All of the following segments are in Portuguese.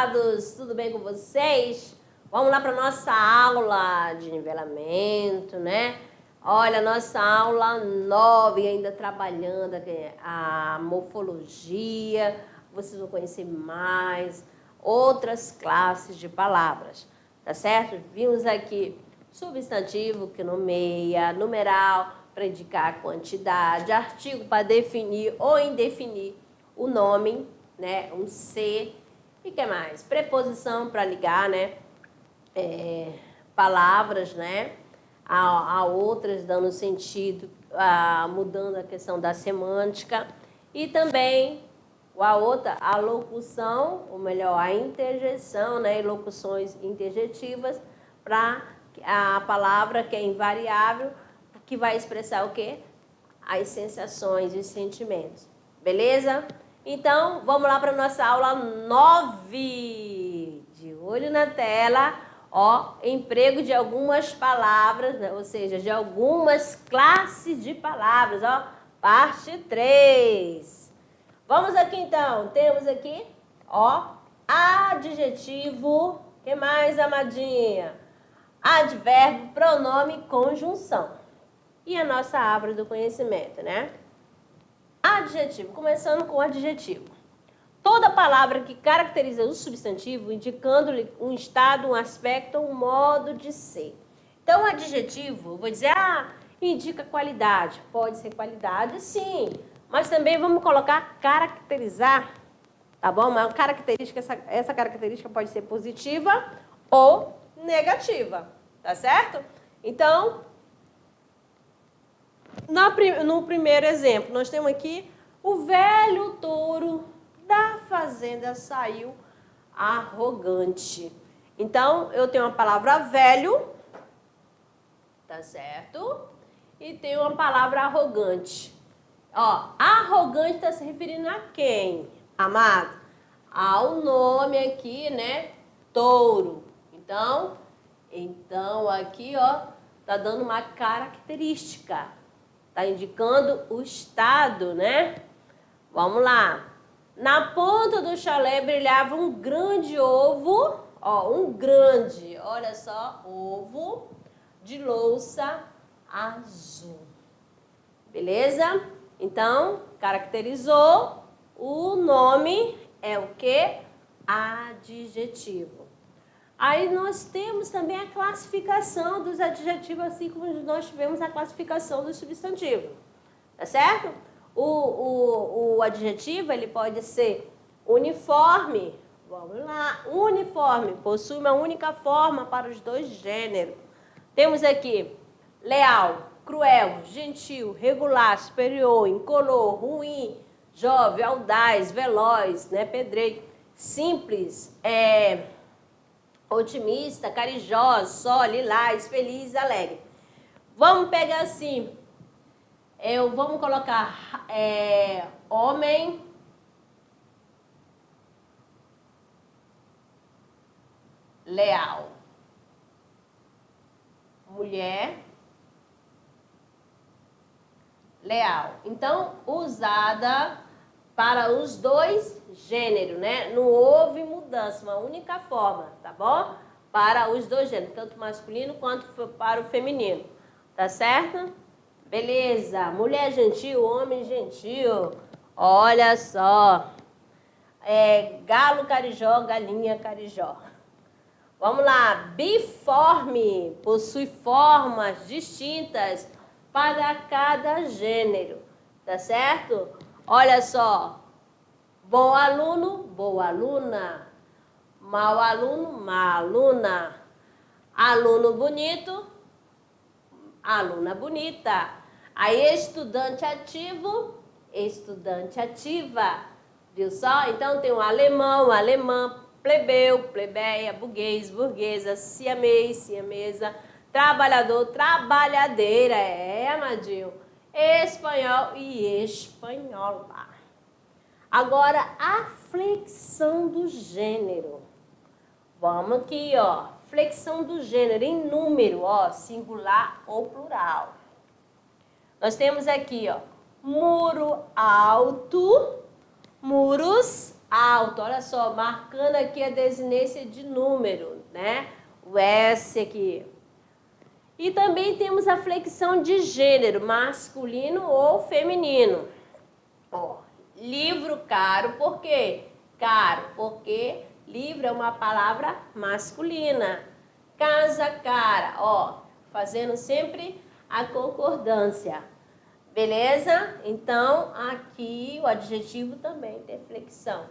amados! Tudo bem com vocês? Vamos lá para a nossa aula de nivelamento, né? Olha, nossa aula 9, ainda trabalhando aqui, a morfologia. Vocês vão conhecer mais outras classes de palavras, tá certo? Vimos aqui substantivo, que nomeia, numeral, para indicar a quantidade, artigo para definir ou indefinir o nome, né? Um ser. E que mais? Preposição para ligar, né? Palavras, né? A outras, dando sentido, mudando a questão da semântica. E também a locução, ou melhor, a interjeição, né? E locuções interjetivas para a palavra que é invariável, que vai expressar o quê? As sensações e os sentimentos. Beleza? Então, vamos lá para a nossa aula 9. De olho na tela, ó, emprego de algumas palavras, né? Ou seja, de algumas classes de palavras, ó, parte 3. Vamos aqui então, temos aqui, ó, adjetivo, o que mais, amadinha? Advérbio, pronome, conjunção. E a nossa árvore do conhecimento, né? Adjetivo, começando com o adjetivo. Toda palavra que caracteriza o substantivo, indicando-lhe um estado, um aspecto ou um modo de ser. Então, o adjetivo, eu vou dizer, indica qualidade. Pode ser qualidade, sim. Mas também vamos colocar caracterizar, tá bom? Uma característica, essa característica pode ser positiva ou negativa, tá certo? Então, no primeiro exemplo, nós temos aqui o velho touro da fazenda saiu arrogante. Então, eu tenho a palavra velho, tá certo? E tenho a palavra arrogante. Ó, arrogante está se referindo a quem, amado? Ao nome aqui, né? Touro. Então aqui, ó, tá dando uma característica. Tá indicando o estado, né? Vamos lá. Na ponta do chalé brilhava um grande ovo, ó, olha só, ovo de louça azul. Beleza? Então, caracterizou, o nome é o quê? Adjetivo. Aí nós temos também a classificação dos adjetivos, assim como nós tivemos a classificação do substantivo. Tá certo? O adjetivo, ele pode ser uniforme. Vamos lá. Uniforme. Possui uma única forma para os dois gêneros. Temos aqui leal, cruel, gentil, regular, superior, incolor, ruim, jovem, audaz, veloz, né, pedreiro, simples, otimista, carijoso, só, lilás, feliz, alegre. Vamos pegar assim, vamos colocar homem, leal, mulher, leal. Então, usada para os dois gêneros, né? Não houve mudança, uma única forma, tá bom? Para os dois gêneros, tanto masculino quanto para o feminino, tá certo? Beleza. Mulher gentil, homem gentil. Olha só. Galo carijó, galinha carijó. Vamos lá. Biforme, possui formas distintas para cada gênero, tá certo? Olha só, bom aluno, boa aluna, mau aluno, má aluna, aluno bonito, aluna bonita, aí estudante ativo, estudante ativa, viu só? Então tem o alemão, alemã, plebeu, plebeia, burguês, burguesa, siamês, siamesa, trabalhador, trabalhadeira, amadinho, espanhol e espanhola. Agora, a flexão do gênero. Vamos aqui, ó, flexão do gênero em número, ó, singular ou plural. Nós temos aqui, ó, muro alto, muros alto. Olha só, marcando aqui a desinência de número, né? O S aqui. E também temos a flexão de gênero, masculino ou feminino. Ó, livro caro, por quê? Caro, porque livro é uma palavra masculina. Casa cara, ó, fazendo sempre a concordância. Beleza? Então, aqui o adjetivo também tem flexão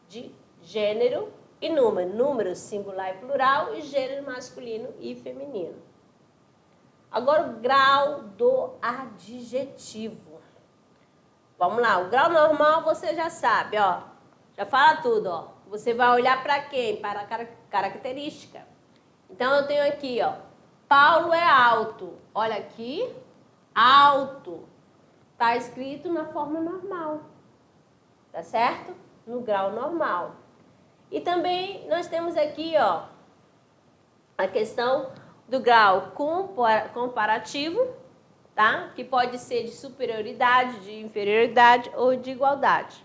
de gênero e número. Número singular e plural e gênero masculino e feminino. Agora, o grau do adjetivo. Vamos lá, o grau normal você já sabe, ó. Já fala tudo, ó. Você vai olhar para quem? Para a característica. Então, eu tenho aqui, ó. Paulo é alto. Olha aqui, alto. Tá escrito na forma normal. Tá certo? No grau normal. E também nós temos aqui, ó, a questão do grau comparativo, tá? Que pode ser de superioridade, de inferioridade ou de igualdade.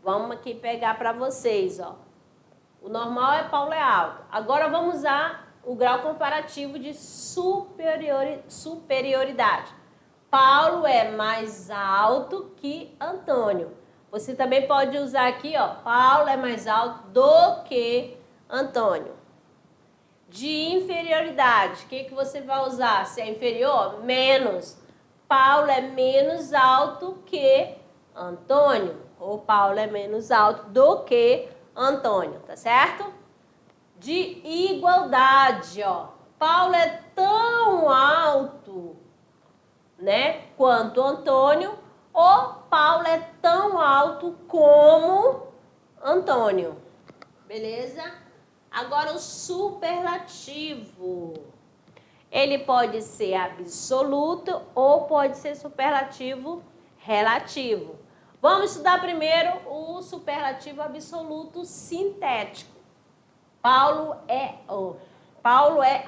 Vamos aqui pegar para vocês, ó. O normal é Paulo é alto. Agora vamos usar o grau comparativo de superioridade. Paulo é mais alto que Antônio. Você também pode usar aqui, ó, Paulo é mais alto do que Antônio. De inferioridade, o que você vai usar? Se é inferior, menos. Paulo é menos alto que Antônio. Ou Paulo é menos alto do que Antônio, tá certo? De igualdade, ó. Paulo é tão alto, né, quanto Antônio, ou Paulo é tão alto como Antônio. Beleza? Agora o superlativo. Ele pode ser absoluto ou pode ser superlativo relativo. Vamos estudar primeiro o superlativo absoluto sintético. Paulo é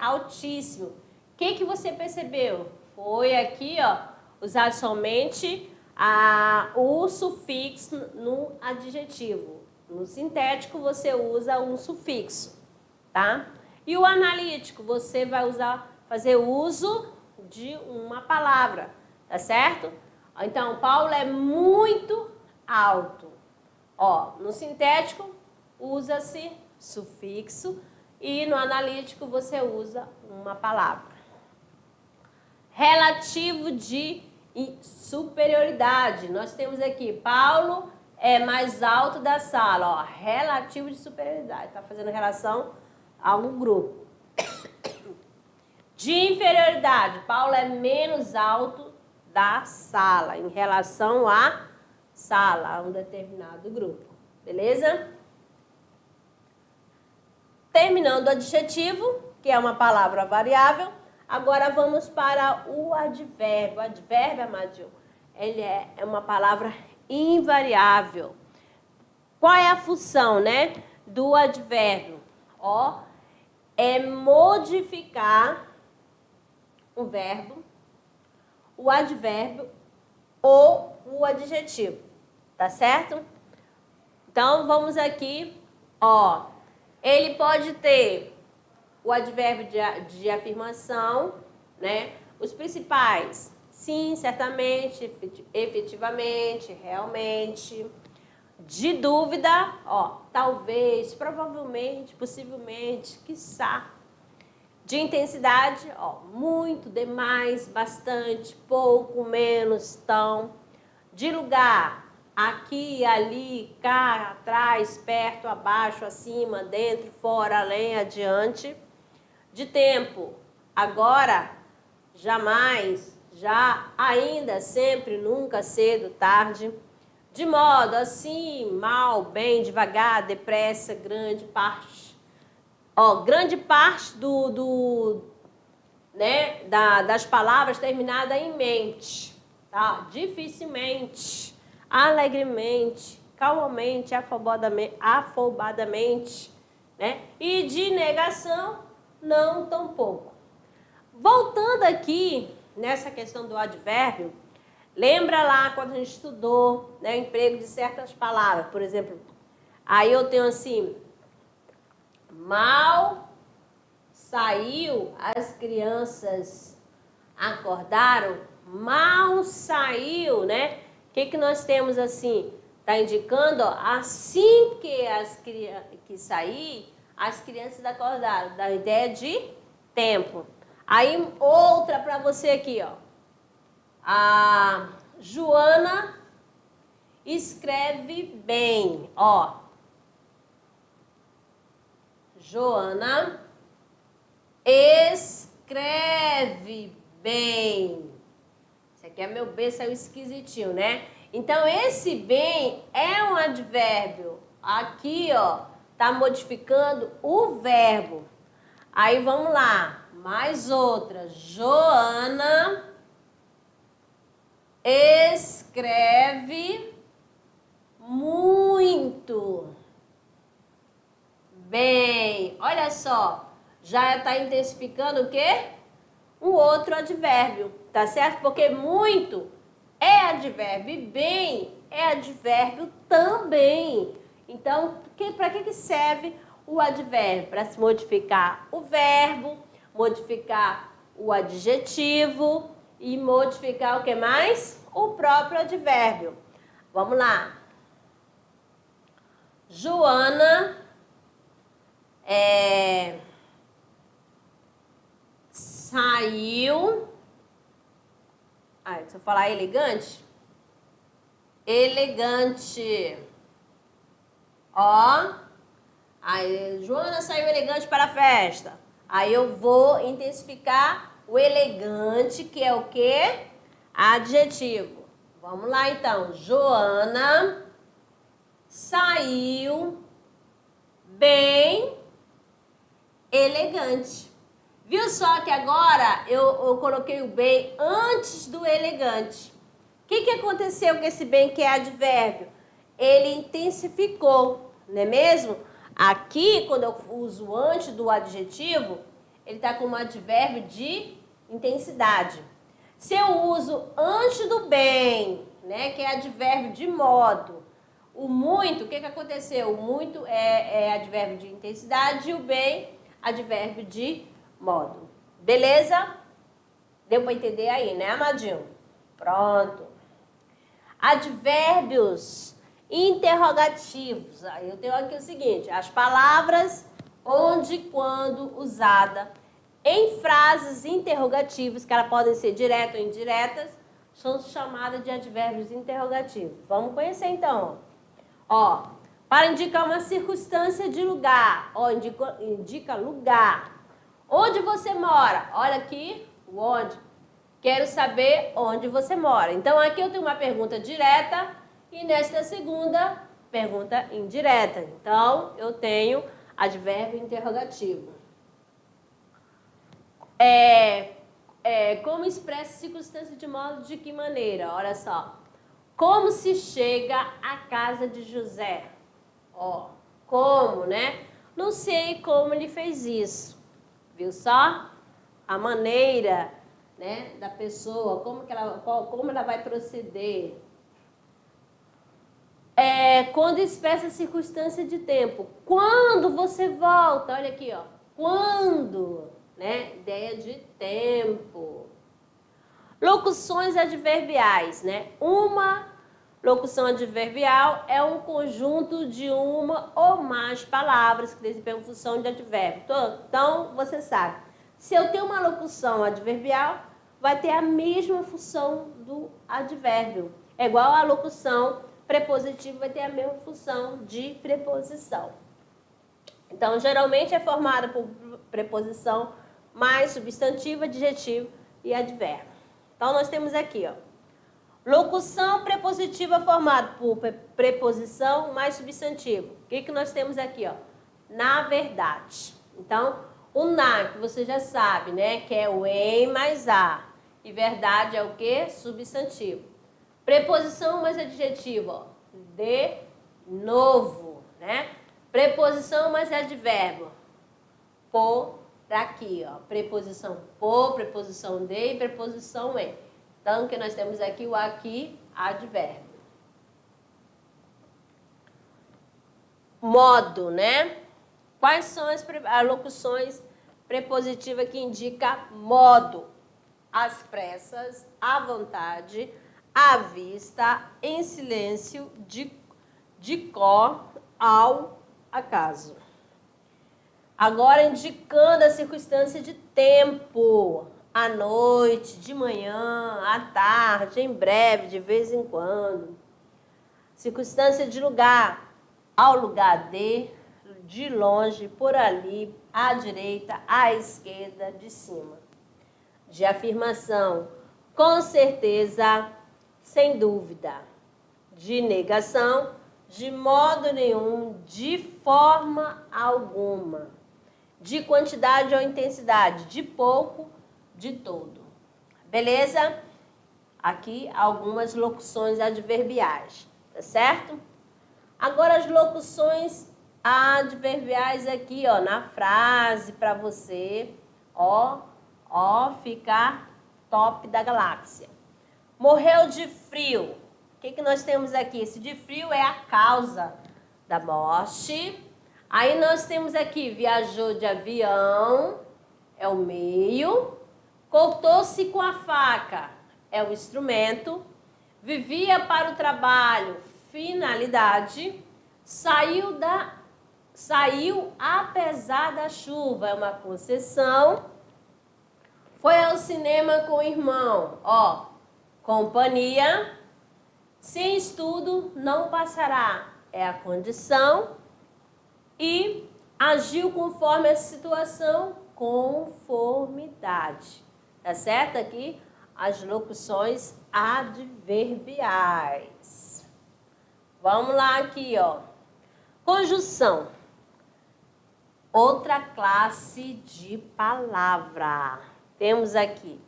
altíssimo. O que você percebeu? Foi aqui, ó, usar somente o sufixo no adjetivo. No sintético, você usa um sufixo, tá? E o analítico, você vai fazer uso de uma palavra, tá certo? Então, Paulo é muito alto. Ó, no sintético, usa-se sufixo e no analítico, você usa uma palavra. Relativo de superioridade. Nós temos aqui, Paulo é mais alto da sala, ó, relativo de superioridade, tá fazendo relação a um grupo. De inferioridade, Paulo é menos alto da sala, em relação à sala, a um determinado grupo, beleza? Terminando o adjetivo, que é uma palavra variável, agora vamos para o advérbio. O advérbio, Amadil, ele é uma palavra invariável. Qual é a função, né, do advérbio? Ó, é modificar o verbo, o advérbio ou o adjetivo, tá certo? Então, vamos aqui, ó, ele pode ter o advérbio de afirmação, né? Os principais, sim, certamente, efetivamente, realmente. De dúvida, ó, talvez, provavelmente, possivelmente, quiçá. De intensidade, ó, muito, demais, bastante, pouco, menos, tão. De lugar, aqui, ali, cá, atrás, perto, abaixo, acima, dentro, fora, além, adiante. De tempo, agora, jamais, já, ainda, sempre, nunca, cedo, tarde. De modo, assim, mal, bem, devagar, depressa, grande parte. Ó, grande parte das palavras terminada em mente, tá? Dificilmente, alegremente, calmamente, afobadamente, né? E de negação, não tão pouco. Voltando aqui nessa questão do advérbio, lembra lá quando a gente estudou, né, o emprego de certas palavras, por exemplo, Aí eu tenho assim, mal saiu, as crianças acordaram, mal saiu, né? O que nós temos assim? Tá indicando, ó, assim que sair, as crianças acordaram, dá ideia de tempo. Aí outra para você aqui, ó. A Joana escreve bem, ó. Joana escreve bem. Esse aqui é meu B, saiu esquisitinho, né? Então, esse bem é um advérbio. Aqui, ó, tá modificando o verbo. Aí, vamos lá. Mais outra. Joana escreve muito bem. Olha só, já está intensificando o quê? Um outro advérbio, tá certo? Porque muito é advérbio e bem é advérbio também. Então, para que serve o advérbio? Para se modificar o verbo, modificar o adjetivo e modificar o que mais? O próprio advérbio. Vamos lá. Joana saiu. Se eu falar elegante. Elegante. Ó. Aí, Joana saiu elegante para a festa. Aí eu vou intensificar o elegante, que é o quê? Adjetivo. Vamos lá então. Joana saiu bem elegante. Viu só que agora eu coloquei o bem antes do elegante. O que aconteceu com esse bem que é advérbio? Ele intensificou, não é mesmo? Aqui, quando eu uso antes do adjetivo, ele está com um advérbio de intensidade. Se eu uso antes do bem, né, que é advérbio de modo, o muito, o que aconteceu? O muito é advérbio de intensidade e o bem, advérbio de modo. Beleza? Deu para entender aí, né, amadinho? Pronto. Advérbios interrogativos. Aí eu tenho aqui o seguinte, as palavras onde e quando usada em frases interrogativas, que elas podem ser diretas ou indiretas, são chamadas de advérbios interrogativos. Vamos conhecer então. Ó, para indicar uma circunstância de lugar, ó, indica lugar. Onde você mora? Olha aqui, o onde. Quero saber onde você mora. Então, aqui eu tenho uma pergunta direta e nesta segunda, pergunta indireta. Então, eu tenho advérbio interrogativo. Como expressa circunstância de modo de que maneira? Olha só. Como se chega à casa de José? Ó, como, né? Não sei como ele fez isso. Viu só? A maneira, né, da pessoa, como ela vai proceder. Quando expressa circunstância de tempo. Quando você volta? Olha aqui, ó. Quando, né? Ideia de tempo. Locuções adverbiais, né? Uma locução adverbial é um conjunto de uma ou mais palavras que desempenham função de advérbio. Então, você sabe, se eu tenho uma locução adverbial, vai ter a mesma função do advérbio. É igual a locução prepositiva, vai ter a mesma função de preposição. Então, geralmente é formada por preposição mais substantivo, adjetivo e advérbio. Então, nós temos aqui, ó, locução prepositiva formada por preposição mais substantivo. O que nós temos aqui, ó? Na verdade. Então, o na, que você já sabe, né? Que é o em mais a. E verdade é o quê? Substantivo. Preposição mais adjetivo, ó. De novo, né? Preposição mais advérbio. Por aqui, ó. Preposição por, preposição de e preposição em. Então, que nós temos aqui o aqui, advérbio. modo, né? Quais são as locuções prepositivas que indicam modo? Às pressas, à vontade, à vista, em silêncio, de cor, ao acaso. Agora, indicando a circunstância de tempo. À noite, de manhã, à tarde, em breve, de vez em quando. Circunstância de lugar. Ao lugar de longe, por ali, à direita, à esquerda, de cima. De afirmação. Com certeza, sem dúvida. De negação. De modo nenhum, de forma alguma. De quantidade ou intensidade, de pouco, de todo. Beleza? Aqui algumas locuções adverbiais, tá certo? Agora as locuções adverbiais aqui, ó, na frase para você, ó, ficar top da galáxia. Morreu de frio. O que nós temos aqui? Esse de frio é a causa da morte. Aí nós temos aqui, viajou de avião, é o meio. Cortou-se com a faca, é o instrumento. Vivia para o trabalho, finalidade. Saiu apesar da chuva, é uma concessão. Foi ao cinema com o irmão, ó, companhia. Sem estudo, não passará, é a condição. E agiu conforme a situação, conformidade. Tá certo? Aqui as locuções adverbiais. Vamos lá aqui, ó. Conjunção. Outra classe de palavra. Temos aqui.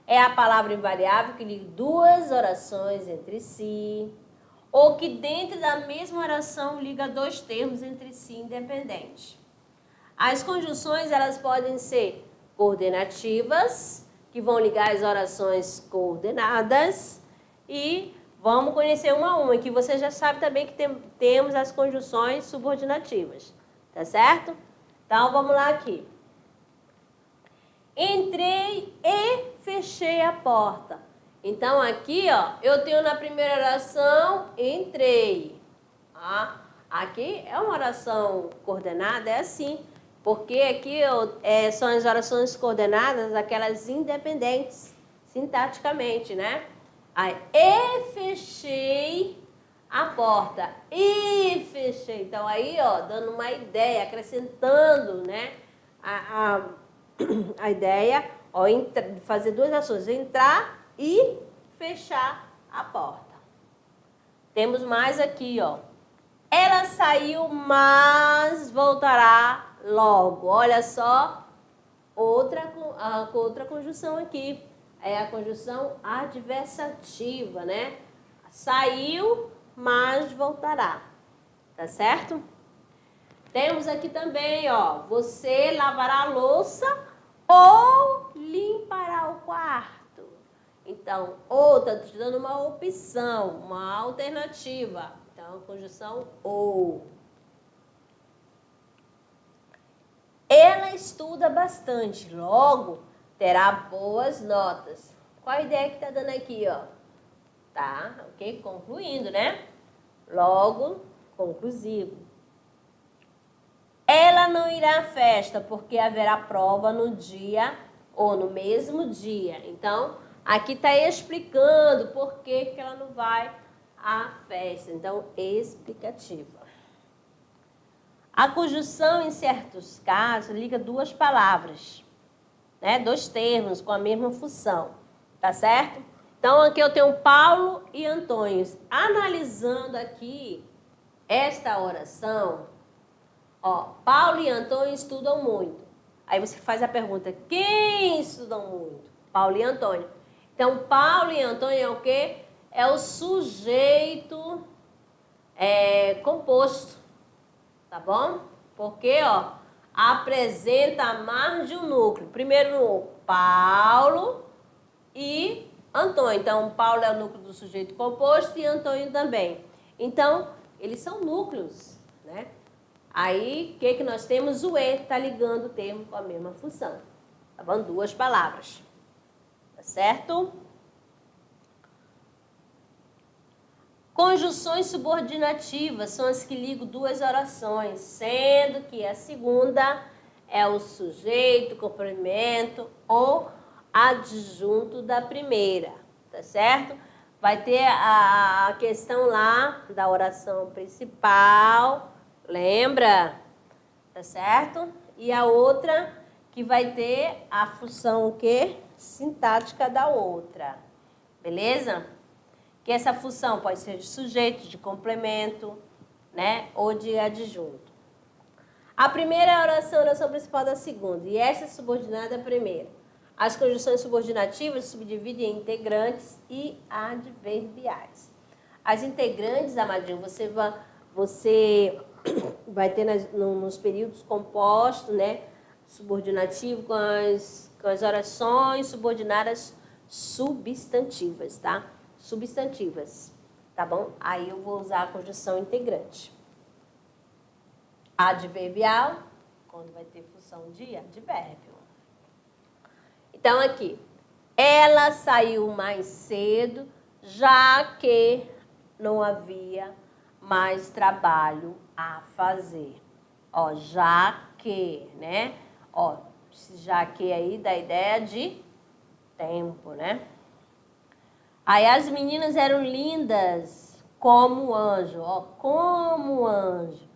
É a palavra invariável que liga duas orações entre si, ou que dentro da mesma oração liga dois termos entre si independentes. As conjunções, elas podem ser coordenativas, que vão ligar as orações coordenadas, e vamos conhecer uma a uma, que você já sabe também que temos as conjunções subordinativas, tá certo? Então, vamos lá aqui. Entrei e fechei a porta. Então, aqui, ó, eu tenho na primeira oração, entrei. Aqui é uma oração coordenada, é assim. Porque aqui são as orações coordenadas, aquelas independentes, sintaticamente, né? Aí, e fechei a porta. E fechei. Então, aí, ó, dando uma ideia, acrescentando, né? A ideia, ó, fazer duas ações, entrar e fechar a porta. Temos mais aqui, ó. Ela saiu, mas voltará logo. Olha só, outra conjunção aqui. É a conjunção adversativa, né? Saiu, mas voltará. Tá certo? Temos aqui também, ó. Você lavará a louça ou limpará o quarto. Então, ou tá te dando uma opção, uma alternativa. Então, a conjunção ou. Ela estuda bastante, logo terá boas notas. Qual a ideia que tá dando aqui, ó? Tá, ok? Concluindo, né? Logo, conclusivo. Ela não irá à festa porque haverá prova no dia ou no mesmo dia. Então, aqui está explicando por que ela não vai à festa. Então, explicativa. A conjunção, em certos casos, liga duas palavras, né? Dois termos com a mesma função, tá certo? Então, aqui eu tenho Paulo e Antônio. Analisando aqui esta oração, ó, Paulo e Antônio estudam muito. Aí você faz a pergunta, quem estudam muito? Paulo e Antônio. Então, Paulo e Antônio é o quê? É o sujeito composto, tá bom? Porque, ó, apresenta mais de um núcleo. Primeiro, Paulo e Antônio. Então, Paulo é o núcleo do sujeito composto e Antônio também. Então, eles são núcleos, né? Aí, o que nós temos? O E está ligando o termo com a mesma função. Tá bom? Duas palavras. Tá certo? Conjunções subordinativas são as que ligam duas orações, sendo que a segunda é o sujeito, complemento ou adjunto da primeira, tá certo? Vai ter a questão lá da oração principal, lembra? Tá certo? E a outra que vai ter a função o quê? Sintática da outra, beleza? Que essa função pode ser de sujeito, de complemento, né? Ou de adjunto. A primeira é a oração principal da segunda, e essa é subordinada à primeira. As conjunções subordinativas se subdividem em integrantes e adverbiais. As integrantes, amadinho, você vai ter nos períodos compostos, né? Subordinativo com as orações subordinadas substantivas, tá? Substantivas, tá bom? Aí eu vou usar a conjunção integrante. Adverbial, quando vai ter função de advérbio. Então, aqui, ela saiu mais cedo, já que não havia mais trabalho a fazer. Ó, já que, né? Ó, já que aí dá ideia de tempo, né? Aí as meninas eram lindas como anjo, ó, como anjo.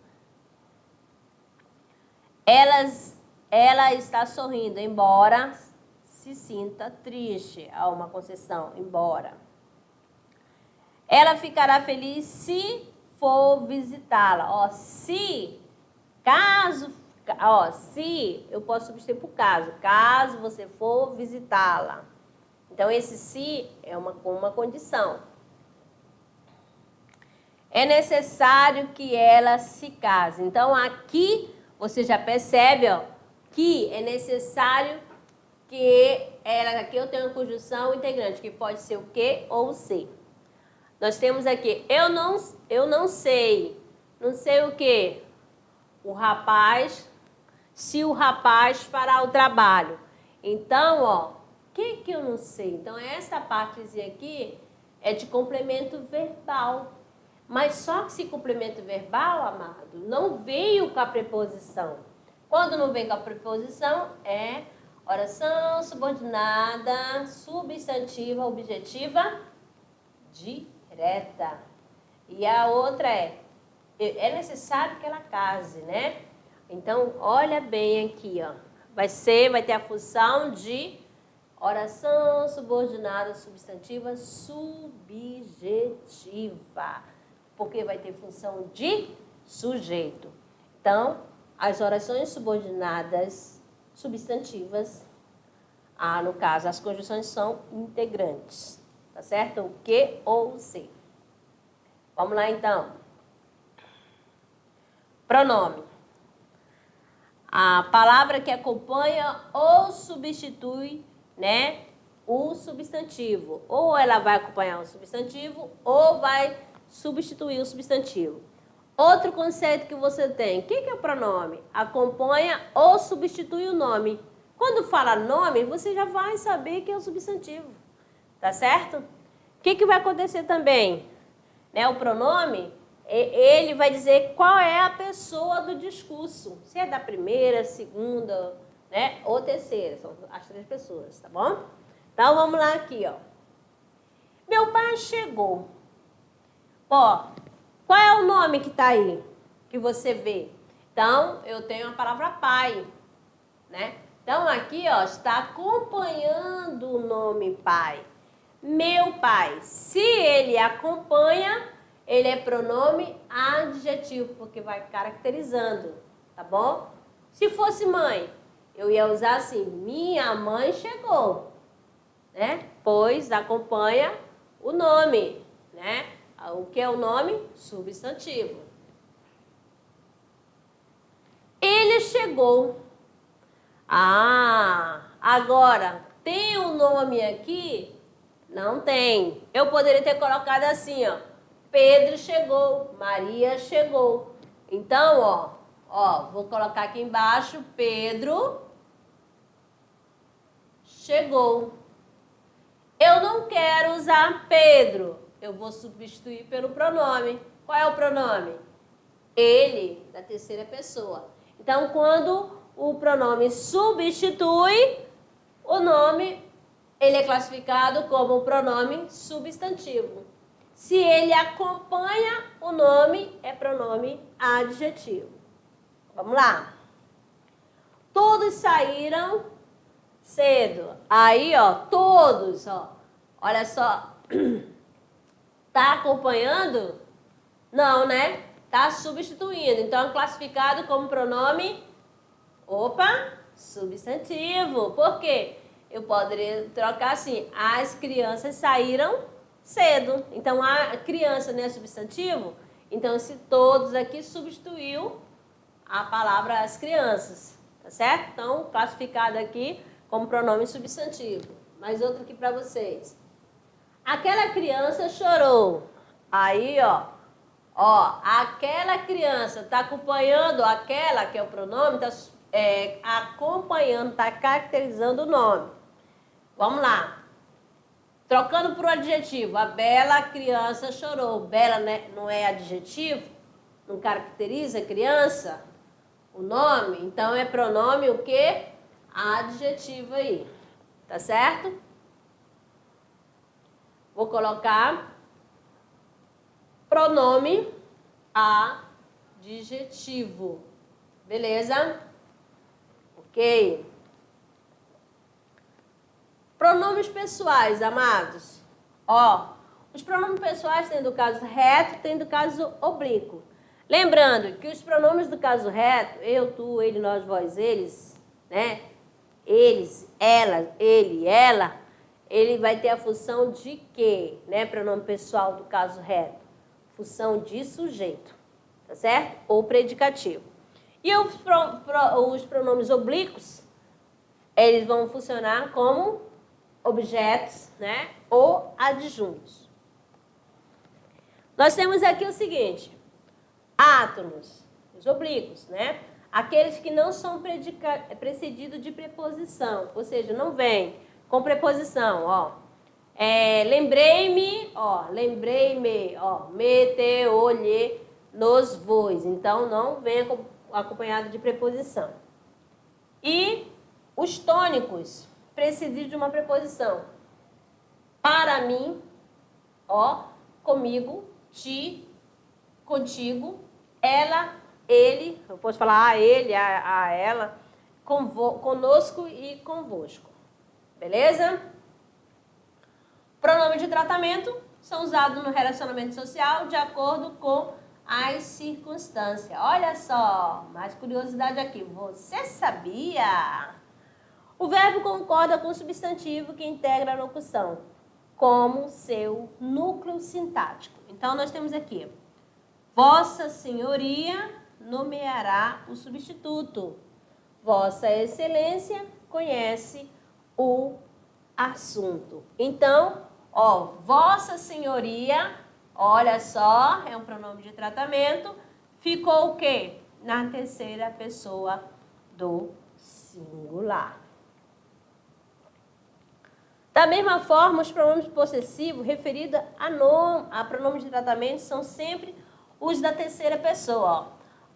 Ela está sorrindo, embora se sinta triste. Há uma concessão, embora. Ela ficará feliz se for visitá-la. Ó, se, caso, ó, se, eu posso substituir por caso você for visitá-la. Então, esse se é uma condição. É necessário que ela se case. Então, aqui você já percebe, ó, que é necessário que ela... Aqui eu tenho uma conjunção integrante, que pode ser o que ou o se. Nós temos aqui, eu não sei. Não sei o que? O rapaz, se o rapaz fará o trabalho. Então, ó, que eu não sei? Então, essa partezinha aqui é de complemento verbal. Mas só que esse complemento verbal, amado, não veio com a preposição. Quando não vem com a preposição, é oração subordinada, substantiva, objetiva, direta. E a outra é necessário que ela case, né? Então, olha bem aqui, ó. Vai ter a função de oração subordinada substantiva subjetiva, porque vai ter função de sujeito. Então, as orações subordinadas substantivas, no caso, as conjunções são integrantes, tá certo? O que ou o se. Vamos lá, então. Pronome. A palavra que acompanha ou substitui, né, o substantivo. Ou ela vai acompanhar o substantivo, ou vai substituir o substantivo. Outro conceito que você tem, o que é o pronome? Acompanha ou substitui o nome. Quando fala nome, você já vai saber que é o substantivo, tá certo? O que vai acontecer também? Né, o pronome, ele vai dizer qual é a pessoa do discurso. Se é da primeira, segunda, né, ou terceira. São as três pessoas, tá bom? Então, vamos lá aqui, ó. Meu pai chegou. Ó, qual é o nome que está aí, que você vê? Então, eu tenho a palavra pai, né? Então, aqui, ó, está acompanhando o nome pai. Meu pai. Se ele acompanha, ele é pronome adjetivo, porque vai caracterizando, tá bom? Se fosse mãe, eu ia usar assim, minha mãe chegou, né? Pois acompanha o nome, né? O que é o nome? Substantivo. Ele chegou. Agora, tem um nome aqui? Não tem. Eu poderia ter colocado assim, ó. Pedro chegou, Maria chegou. Então, ó, Ó, vou colocar aqui embaixo, Pedro chegou. Eu não quero usar Pedro. Eu vou substituir pelo pronome. Qual é o pronome? Ele, da terceira pessoa. Então, quando o pronome substitui o nome, ele é classificado como pronome substantivo. Se ele acompanha o nome, é pronome adjetivo. Vamos lá. Todos saíram cedo. Aí, ó, todos, ó. Olha só. Tá acompanhando? Não, né? Tá substituindo. Então, é classificado como pronome, substantivo. Por quê? Eu poderia trocar assim, as crianças saíram cedo. Então, a criança não é substantivo? Então, esse todos aqui substituiu a palavra as crianças, tá certo? Então, classificado aqui como pronome substantivo. Mais outro aqui para vocês. Aquela criança chorou. Aí, ó, aquela criança está acompanhando aquela, que é o pronome, está acompanhando, está caracterizando o nome. Vamos lá. Trocando por adjetivo. A bela criança chorou. Bela, né, não é adjetivo? Não caracteriza a criança? O nome? Então, é pronome o quê? Adjetivo aí. Tá certo? Vou colocar pronome adjetivo. Beleza? Ok. Pronomes pessoais, amados. Ó, os pronomes pessoais tem do caso reto, tem do caso oblíquo. Lembrando que os pronomes do caso reto, eu, tu, ele, nós, vós, eles, né? Eles, ela, ele, ela, ele vai ter a função de quê, né? Pronome pessoal do caso reto. Função de sujeito, tá certo? Ou predicativo. E os pronomes oblíquos, eles vão funcionar como objetos, né? Ou adjuntos. Nós temos aqui o seguinte, átonos, os oblíquos, né? Aqueles que não são precedidos de preposição, ou seja, não vem com preposição, ó. Lembrei-me, mete, olhe, nos voos. Então, não vem acompanhado de preposição. E os tônicos, precedidos de uma preposição. Para mim, ó, comigo, ti, contigo, ela, ele, eu posso falar a ele, a ela, conosco e convosco. Beleza? Pronomes de tratamento são usados no relacionamento social de acordo com as circunstâncias. Olha só, mais curiosidade aqui. Você sabia? O verbo concorda com o substantivo que integra a locução, como seu núcleo sintático. Então, nós temos aqui, Vossa Senhoria nomeará o substituto. Vossa Excelência conhece o assunto. Então, ó, Vossa Senhoria, olha só, é um pronome de tratamento, ficou o quê? Na terceira pessoa do singular. Da mesma forma, os pronomes possessivos referidos a pronomes de tratamento são sempre os da terceira pessoa. Ó.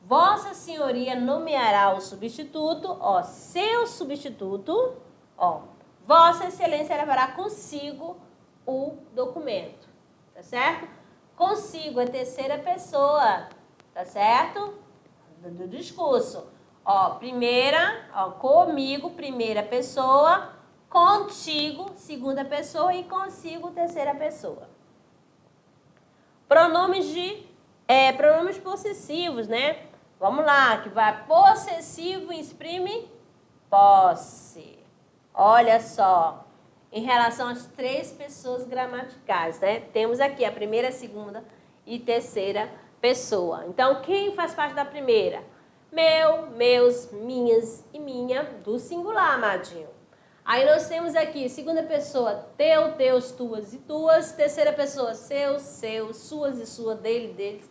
Vossa Senhoria nomeará o substituto, ó, seu substituto, ó. Vossa Excelência levará consigo o documento, tá certo? Consigo é terceira pessoa, tá certo? Do discurso. Ó, primeira, ó, comigo, primeira pessoa, contigo, segunda pessoa e consigo, terceira pessoa. Pronomes possessivos, né? Vamos lá, que vai possessivo exprime posse. Olha só, em relação às três pessoas gramaticais, né? Temos aqui a primeira, a segunda e terceira pessoa. Então, quem faz parte da primeira? Meu, meus, minhas e minha, do singular, amadinho. Aí nós temos aqui, segunda pessoa, teu, teus, tuas e tuas. Terceira pessoa, seus, suas e sua, dele, deles,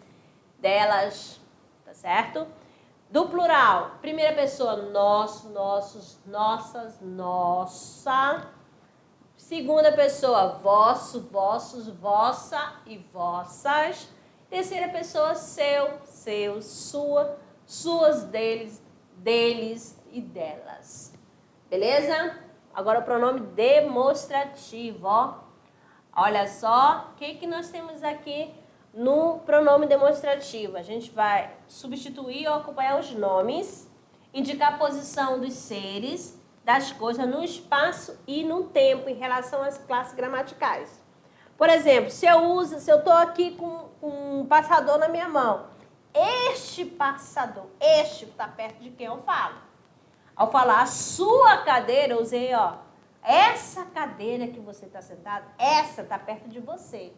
delas, tá certo? Do plural, primeira pessoa, nosso, nossos, nossas, nossa. Segunda pessoa, vosso, vossos, vossa e vossas. Terceira pessoa, seu, seus, sua, suas, deles, deles e delas. Beleza? Agora o pronome demonstrativo, ó. Olha só, o que nós temos aqui no pronome demonstrativo? A gente vai substituir ou acompanhar os nomes, indicar a posição dos seres, das coisas no espaço e no tempo em relação às classes gramaticais. Por exemplo, se eu estou aqui com um passador na minha mão, este passador, este está perto de quem eu falo. Ao falar a sua cadeira, eu usei, ó, essa cadeira que você está sentado, essa está perto de você.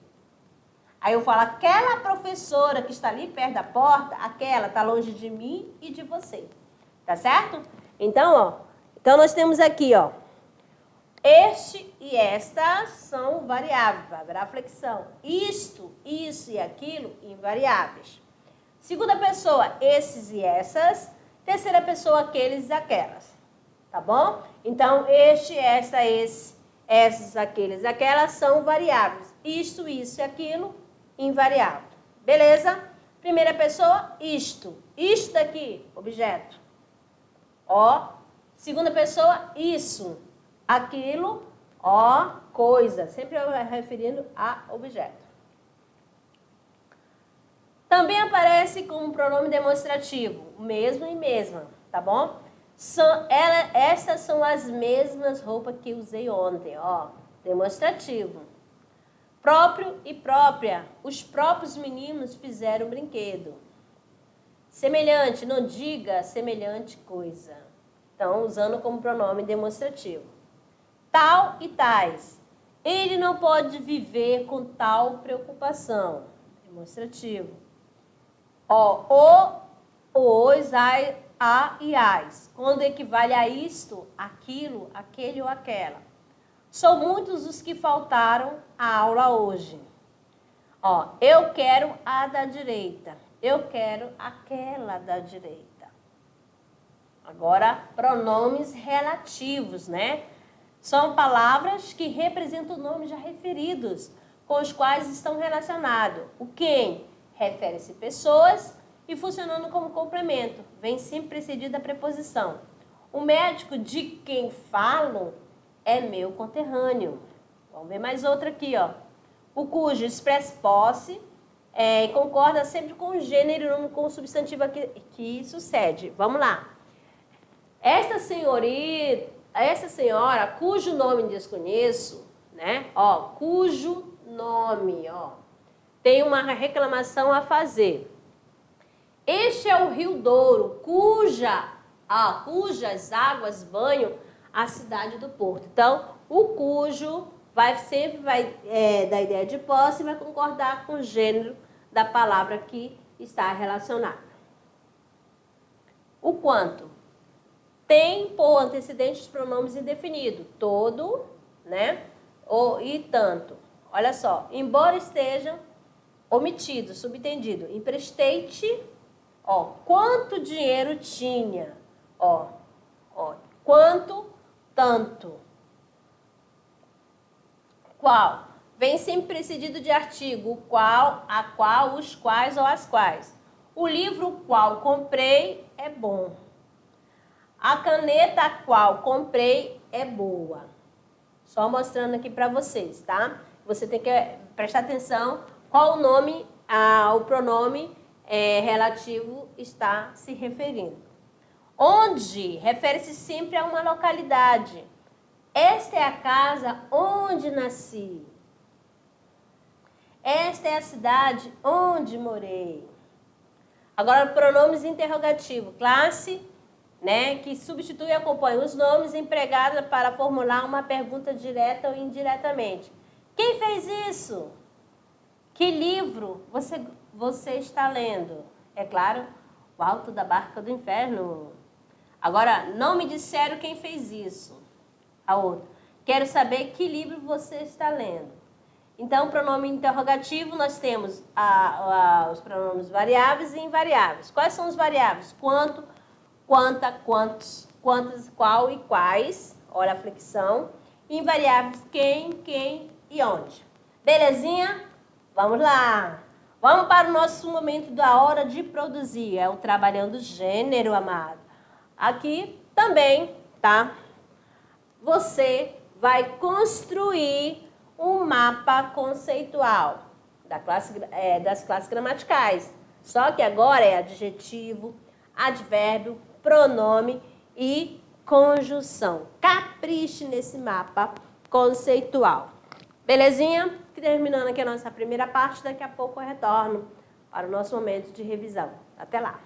Aí eu falo, aquela professora que está ali perto da porta, aquela está longe de mim e de você. Tá certo? Então, ó. Então, nós temos aqui, ó, este e esta são variáveis, vai haverá flexão. Isto, isso e aquilo, invariáveis. Segunda pessoa, esses e essas. Terceira pessoa, aqueles e aquelas. Tá bom? Então, este, esta, esse, essas, aqueles e aquelas são variáveis. Isto, isso e aquilo, invariável. Beleza? Primeira pessoa, isto. Isto daqui, objeto. Ó. Segunda pessoa, isso. Aquilo, ó, coisa. Sempre referindo a objeto. Também aparece como pronome demonstrativo, mesmo e mesma, tá bom? Essas são as mesmas roupas que usei ontem, ó. Demonstrativo. Próprio e própria. Os próprios meninos fizeram brinquedo. Semelhante, não diga semelhante coisa. Então, usando como pronome demonstrativo. Tal e tais. Ele não pode viver com tal preocupação. Demonstrativo. Ó, os, a e as. Quando equivale a isto, aquilo, aquele ou aquela. São muitos os que faltaram à aula hoje. Ó, eu quero a da direita. Eu quero aquela da direita. Agora, pronomes relativos, né? São palavras que representam nomes já referidos, com os quais estão relacionados. O quem refere-se a pessoas e funcionando como complemento, vem sempre precedido da preposição. O médico de quem falo é meu conterrâneo. Vamos ver mais outra aqui, ó. O cujo expressa posse concorda sempre com o gênero e nome com o substantivo que sucede. Vamos lá. Essa senhora, cujo nome desconheço, né? Ó, cujo nome, ó, tem uma reclamação a fazer. Este é o Rio Douro, cujas águas banham a cidade do Porto. Então, o cujo sempre vai dar ideia de posse e vai concordar com o gênero da palavra que está relacionada. O quanto? Tem por antecedente os pronomes indefinidos, todo, né? E tanto. Olha só, embora estejam omitidos, subtendido, emprestei-te, ó, quanto dinheiro tinha, ó, quanto, tanto. Qual? Vem sempre precedido de artigo, o qual, a qual, os quais ou as quais. O livro qual comprei é bom. A caneta a qual comprei é boa. Só mostrando aqui para vocês, tá? Você tem que prestar atenção qual o nome, o pronome relativo está se referindo. Onde refere-se sempre a uma localidade. Esta é a casa onde nasci. Esta é a cidade onde morei. Agora, pronomes interrogativos. Classe, né, que substitui e acompanha os nomes empregados para formular uma pergunta direta ou indiretamente. Quem fez isso? Que livro você está lendo? É claro, O Alto da Barca do Inferno. Agora, não me disseram quem fez isso. A outra. Quero saber que livro você está lendo. Então, pronome interrogativo, nós temos os pronomes variáveis e invariáveis. Quais são os variáveis? Quanto, quanta, quantos, quantas, qual e quais. Olha a flexão. Invariáveis, quem e onde. Belezinha? Vamos lá. Vamos para o nosso momento da hora de produzir. É o trabalhando gênero, amado. Aqui também, tá? Você vai construir um mapa conceitual das classes gramaticais. Só que agora é adjetivo, advérbio, pronome e conjunção. Capriche nesse mapa conceitual. Belezinha? Terminando aqui a nossa primeira parte, daqui a pouco eu retorno para o nosso momento de revisão. Até lá!